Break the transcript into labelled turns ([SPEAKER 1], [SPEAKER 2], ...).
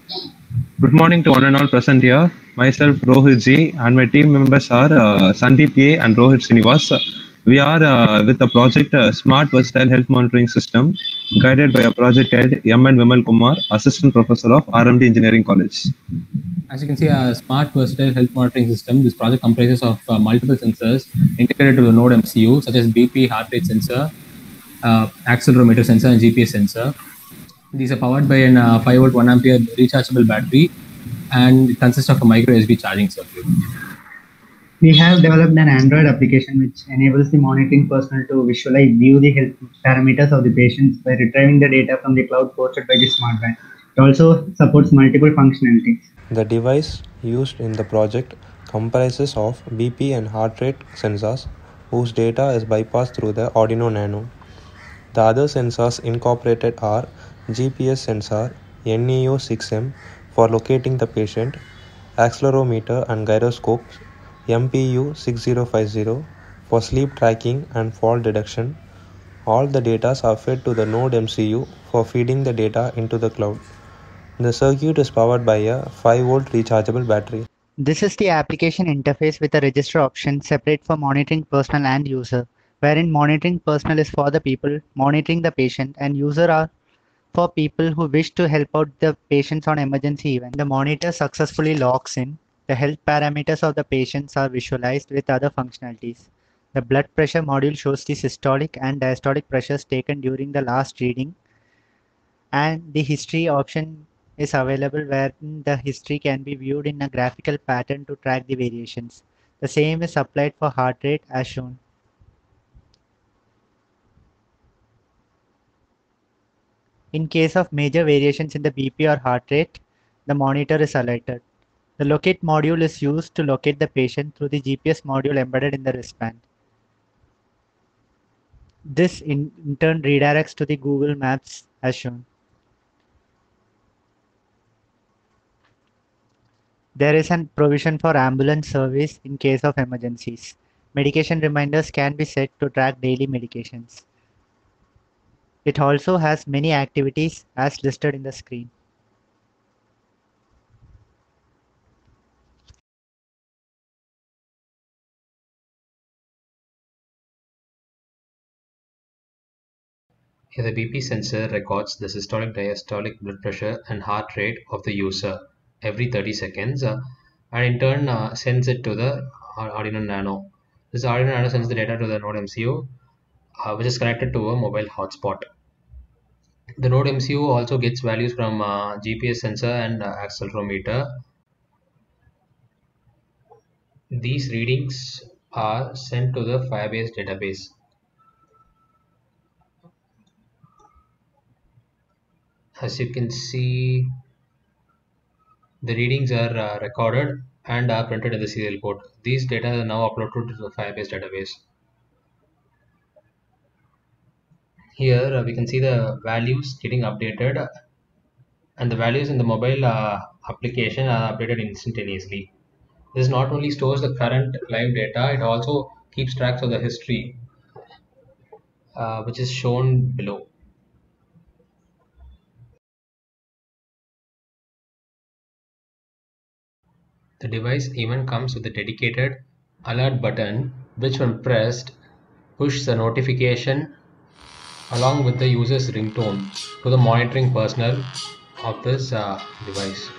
[SPEAKER 1] Good morning to one and all present here. Myself, Rohit Ji, and my team members are Sandeep A and Rohit Srinivas. We are with the project Smart Versatile Health Monitoring System, guided by a project head M. and Vimal Kumar, Assistant Professor of RMD Engineering College.
[SPEAKER 2] As you can see, a smart versatile health monitoring system. This project comprises of multiple sensors integrated to the node MCU, such as BP, heart rate sensor, accelerometer sensor, and GPS sensor. These are powered by an 5 volt 1 ampere rechargeable battery, and it consists of a micro USB charging circuit.
[SPEAKER 3] We have developed an Android application which enables the monitoring personnel to view the health parameters of the patients by retrieving the data from the cloud hosted by the smart band. It also supports multiple functionalities.
[SPEAKER 4] The device used in the project comprises of BP and heart rate sensors whose data is bypassed through the Arduino Nano. The other sensors incorporated are GPS sensor NEO6M for locating the patient, accelerometer and gyroscope MPU6050 for sleep tracking and fall detection. All the data are fed to the node MCU for feeding the data into the cloud. The circuit is powered by a 5 volt rechargeable battery.
[SPEAKER 5] This is the application interface with a register option separate for monitoring personnel and user, wherein monitoring personnel is for the people monitoring the patient and user are for people who wish to help out the patients on emergency event. The monitor successfully logs in. The health parameters of the patients are visualized with other functionalities. The blood pressure module shows the systolic and diastolic pressures taken during the last reading, and the history option is available where the history can be viewed in a graphical pattern to track the variations. The same is applied for heart rate as shown. In case of major variations in the BP or heart rate, the monitor is alerted. The locate module is used to locate the patient through the GPS module embedded in the wristband. This in turn redirects to the Google Maps as shown. There is a provision for ambulance service in case of emergencies. Medication reminders can be set to track daily medications. It also has many activities as listed in the screen.
[SPEAKER 2] Here, the BP sensor records the systolic, diastolic blood pressure and heart rate of the user every 30 seconds and in turn sends it to the Arduino Nano. This Arduino Nano sends the data to the node MCU, which is connected to a mobile hotspot. The node MCU also gets values from GPS sensor and accelerometer. These readings are sent to the Firebase database. As you can see, the readings are recorded and are printed in the serial port. These data are now uploaded to the Firebase database. Here we can see the values getting updated, and the values in the mobile application are updated instantaneously. This not only stores the current live data, it also keeps tracks of the history, which is shown below. The device even comes with a dedicated alert button, which when pressed pushes a notification along with the user's ringtone to the monitoring personnel of this device.